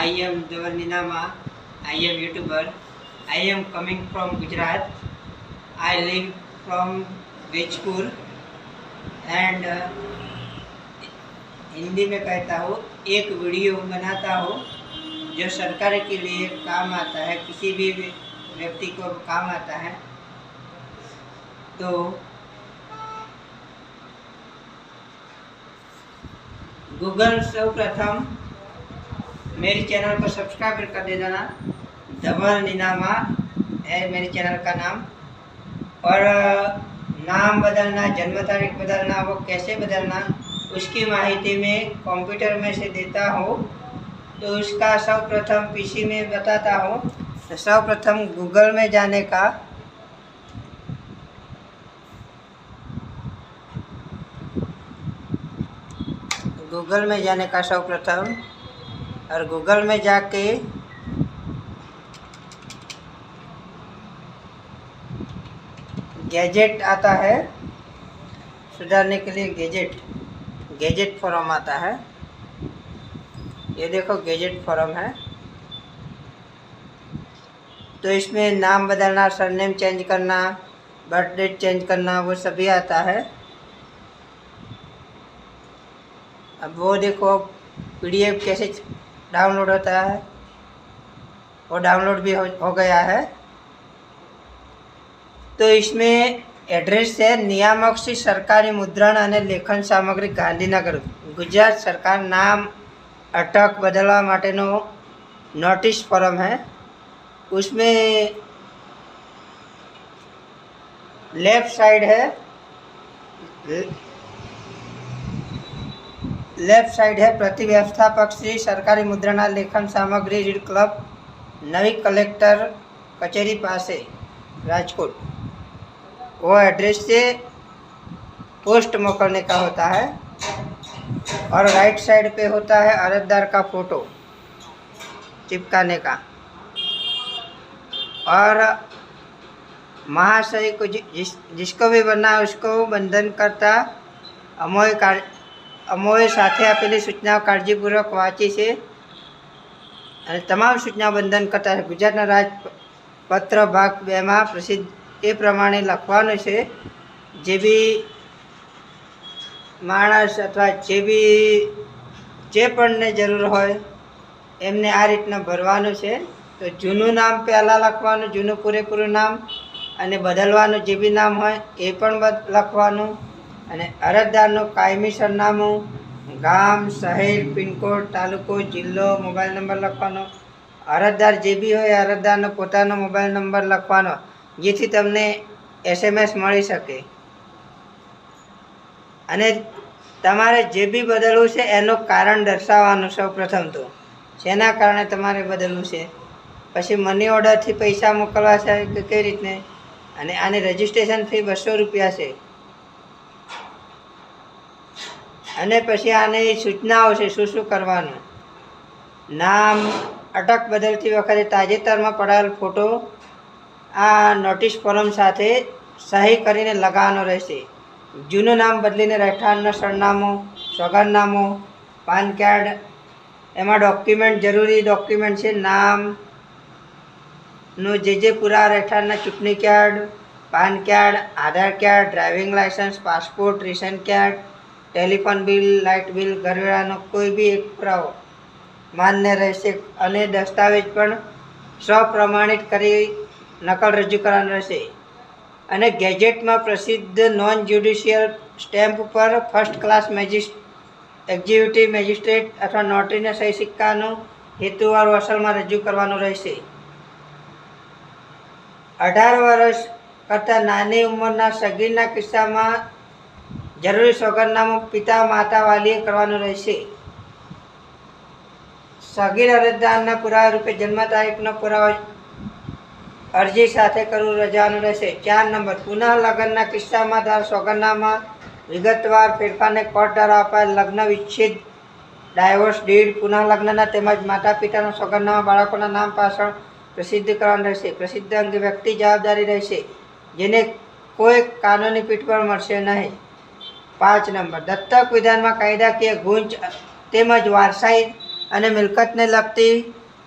I am Dhaval Ninama. I am YouTuber. I am coming from Gujarat. I live from Vejpur and Hindi में कहता हूँ, एक video बनाता हूँ जो सरकार के लिए काम आता है, किसी भी व्यक्ति को काम आता है। तो गूगल सर्वप्रथम मेरे चैनल को सब्सक्राइब कर दे देना। धवल निनामा है मेरे चैनल का नाम। और नाम बदलना, जन्म तारीख बदलना, वो कैसे बदलना उसकी माहिती मैं कंप्यूटर में से देता हूँ। तो उसका सर्वप्रथम पीसी में बताता हूँ। तो सर्वप्रथम गूगल में जाने का, सर्वप्रथम, और गूगल में जाके गैजेट आता है, सुधारने के लिए गैजेट फॉर्म आता है। ये देखो गैजेट फॉर्म है। तो इसमें नाम बदलना, सरनेम चेंज करना, बर्थ डेट चेंज करना, वो सभी आता है। अब वो देखो PDF कैसे डाउनलोड होता है, वो डाउनलोड भी हो गया है। तो इसमें एड्रेस है नियामक श्री सरकारी मुद्रण અને લેખન સામગ્રી ગાંધીનગર ગુજરાત સરકાર। નામ અટક બદલવા માટેનો નોટિસ ફોર્મ है। उसमें लेफ्ट साइड है प्रति व्यवस्थापक श्री सरकारी मुद्रणा लेखन सामग्री रीड क्लब, नवी कलेक्टर कचेरी पासे राजकोट। वो एड्रेस से पोस्ट मोकलने का होता है। और राइट साइड पे होता है अर्जदार का फ़ोटो चिपकाने का। और महाशय को जिसको भी बनना है उसको बंधन करता અમોએ સાથે આપેલી સૂચનાઓ કાળજીપૂર્વક વાંચી છે અને તમામ સૂચનાઓ બંધન કરતા ગુજરાતના રાજપત્ર ભાગ 2માં પ્રસિદ્ધ એ પ્રમાણે લખવાનું છે। જે બી માણસ અથવા જે પણને જરૂર હોય એમને આ રીતના ભરવાનું છે। તો જૂનું નામ પહેલાં લખવાનું, જૂનું પૂરેપૂરું નામ, અને બદલવાનું જે બી નામ હોય એ પણ લખવાનું, અને અરજદારનું કાયમી સરનામું, ગામ, શહેર, પિનકોડ, તાલુકો, જિલ્લો, મોબાઈલ નંબર લખવાનો। અરજદાર જે બી હોય અરજદારનો પોતાનો મોબાઈલ નંબર લખવાનો, જેથી તમને SMS મળી શકે। અને તમારે જે બી બદલવું છે એનું કારણ દર્શાવવાનું સૌપ્રથમ તો, શેના કારણે તમારે બદલવું છે। પછી મની ઓર્ડરથી પૈસા મોકલવા છે કે કઈ રીતને, અને આની રજિસ્ટ્રેશન ફી 200 રૂપિયા છે। અને પછી આની સૂચનાઓ છે શું કરવાનું। નામ અટક બદલતી વખતે તાજેતરમાં પડાયેલ ફોટો આ નોટિસ ફોર્મ સાથે સહી કરીને લગાવવાનો રહેશે। જૂનું નામ બદલીને રહેઠાણનું સરનામું, સોગંદનામું, પાન કાર્ડ, એમાં ડોક્યુમેન્ટ, જરૂરી ડોક્યુમેન્ટ છે નામનું જે પૂરા રહેઠાણના ચૂંટણી card, PAN card, Aadhaar card, driving licence, passport, ration card, telephone bill, light bill, ઘરવેરાનો કોઈ બી એક પુરાવો માન્ય રહેશે। અને દસ્તાવેજ પણ સ્વપ્રમાણિત કરી નકલ રજૂ કરવાનું રહેશે। અને ગેજેટમાં પ્રસિદ્ધ નોન જ્યુડિશિયલ સ્ટેમ્પ ઉપર ફર્સ્ટ ક્લાસ એક્ઝિક્યુટિવ મેજિસ્ટ્રેટ અથવા નોટરીના સહી સિક્કાનું હેતુવાળું અસલમાં રજૂ કરવાનું રહેશે। 18 વર્ષ કરતાં નાની ઉંમરના સગીરના કિસ્સામાં જરૂરી સોગંદનામું પિતા માતા વાલીએ કરવાનું રહેશે। સગીર અરજદારના પુરાવા રૂપે જન્મ તારીખનો પુરાવો અરજી સાથે કરવું રજાવાનું રહેશે। 4 નંબર, પુનઃ લગ્નના કિસ્સામાં ધારા સોગંદનામા વિગતવાર ફેરફારને કોર્ટ દ્વારા અપાયેલ લગ્ન વિચ્છેદ, ડાયવોર્સ ડીડ, પુનઃ લગ્નના તેમજ માતા પિતાના સોગંદનામા બાળકોના નામ પાછળ પ્રસિદ્ધ કરવાનું રહેશે। પ્રસિદ્ધ અંગે વ્યક્તિ જવાબદારી રહેશે, જેને કોઈ કાનૂની પીઠબળ મળશે નહીં। 5 નંબર, દત્તક વિધાનમાં કાયદાકીય ગુંચ તેમજ વારસાઈ અને મિલકતને લગતી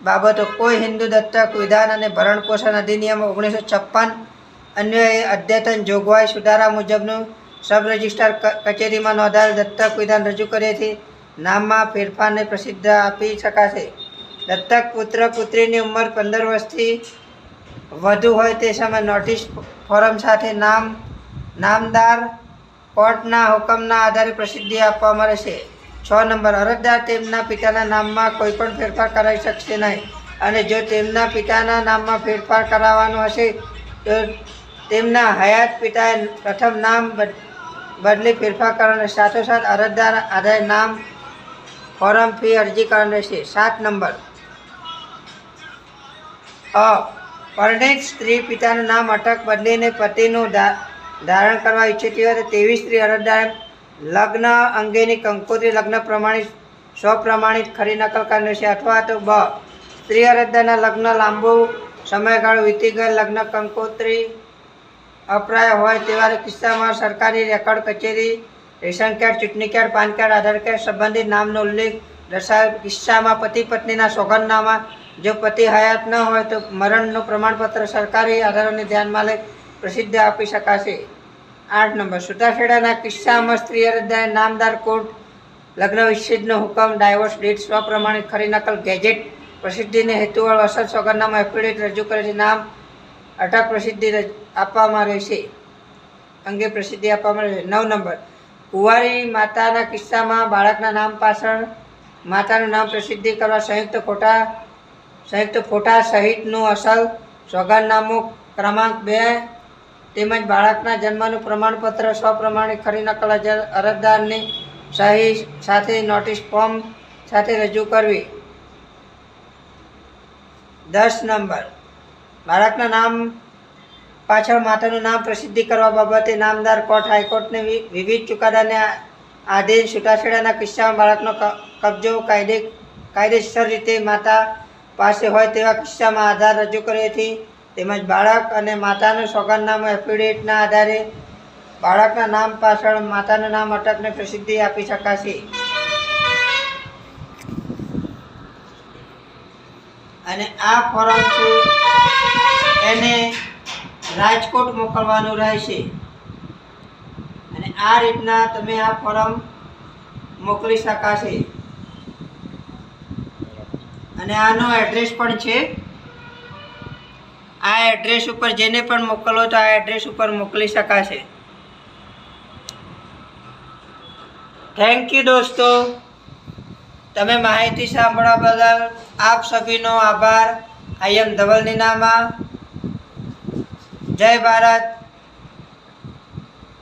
બાબતો કોઈ હિન્દુ દત્તક વિધાન અને ભરણપોષણ અધિનિયમ 1956 અન્વયે અદ્યતન જોગવાઈ સુધારા મુજબનું સબ રજિસ્ટ્રાર કચેરીમાં નોંધાયેલ દત્તક વિધાન રજૂ કર્યાથી નામમાં ફેરફારને પ્રસિદ્ધ આપી શકાશે. દત્તક પુત્ર પુત્રીની ઉંમર 15 વર્ષથી વધુ હોય તે સમયે નોટિસ ફોર્મ સાથે નામદાર કોર્ટના હુકમના આધારે પ્રસિદ્ધિ આપવામાં રહેશે. 6 નંબર, અરજદાર તેમના પિતાના નામમાં કોઈપણ ફેરફાર કરાવી શકશે નહીં અને જો તેમના પિતાના નામમાં ફેરફાર કરાવવાનો હશે તો તેમના હયાત પિતાએ પ્રથમ નામ બદલી ફેરફાર કરવાનો સાથોસાથ અરજદાર આધારે નામ ફોરમ ફી અરજી કરવાની રહેશે. 7 નંબર, પરણિત સ્ત્રી પિતાનું નામ અટક બદલીને પતિનું ધારણ કરવા ઈચ્છતી હોય તો તેવી સ્ત્રી અરજદાર લગ્ન અંગેની કંકોત્રી લગ્ન પ્રમાણિત સ્વપ્રમાણિત ખરી નકલ કરવાની રહેશે. અથવા તો સ્ત્રી અરજદારના લગ્ન લાંબુ સમયગાળો વીતી ગયેલ લગ્ન કંકોત્રી અપ્રાય હોય તેવા કિસ્સામાં સરકારી રેકોર્ડ કચેરી રેશન કાર્ડ, ચૂંટણી card, PAN card, Aadhaar card સંબંધિત નામનો ઉલ્લેખ દર્શાવેલ કિસ્સામાં પતિ પત્નીના સોગંદનામા, જો પતિ હયાત ન હોય તો મરણનું પ્રમાણપત્ર સરકારી આધારોને ધ્યાનમાં લઈ પ્રસિદ્ધ આપી શકાશે. 8 નંબર, છૂટાછેડાના કિસ્સામાં સ્ત્રી અરજદારે નામદાર કોર્ટ લગ્ન વિચ્છેદનો હુકમ, ડાયવોર્સ ડીડ, સ્વપ્રમાણિત ખરી નકલ, ગેજેટ પ્રસિદ્ધિને હેતુવાળું અસલ સોગંદનામા એફિડેવિટ રજૂ કરેલી નામ અટક પ્રસિદ્ધિ આપવામાં રહેશે અંગે પ્રસિદ્ધિ આપવામાં રહેશે. 9 નંબર, કુંવારી માતાના કિસ્સામાં બાળકના નામ પાછળ માતાનું નામ પ્રસિદ્ધિ કરવા સંયુક્ત ફોટા સહિતનું અસલ સોગંદનામું ક્રમાંક 2 તેમજ બાળકના જન્મનું પ્રમાણપત્ર સ્વપ્રમાણિત ખરી નકલ અરજદારની સહી સાથે નોટિસ ફોર્મ સાથે રજૂ કરવી. 10 નંબર, બાળકના નામ પાછળ માતાનું નામ પ્રસિદ્ધિ કરવા બાબતે નામદાર કોર્ટ હાઈકોર્ટને વિવિધ ચુકાદાને આધીન છૂટાછેડાના કિસ્સામાં બાળકનો કબજો કાયદેસર રીતે માતા પાસે હોય તેવા કિસ્સામાં આધાર રજૂ કર્યાથી તેમજ બાળક અને માતાનું સોગંદનામું એફિડેવિટના આધારે બાળકના નામ પાછળ માતાનું નામ અટકને પ્રસિદ્ધિ આપી શકાશે. અને આ ફોર્મ છે એને રાજકોટ મોકલવાનું રહેશે અને આ રીતના તમે આ ફોર્મ મોકલી શકાશે. અને આનો એડ્રેસ પણ છે. આ એડ્રેસ ઉપર જેને પણ મોકલવો તો આ એડ્રેસ ઉપર મોકલી શકાશે. થેન્ક યુ દોસ્તો, તમે માહિતી સાંભળવા બદલ આપ સભીનો આભાર. આઈ એમ ધવલ નીનામા. જય ભારત.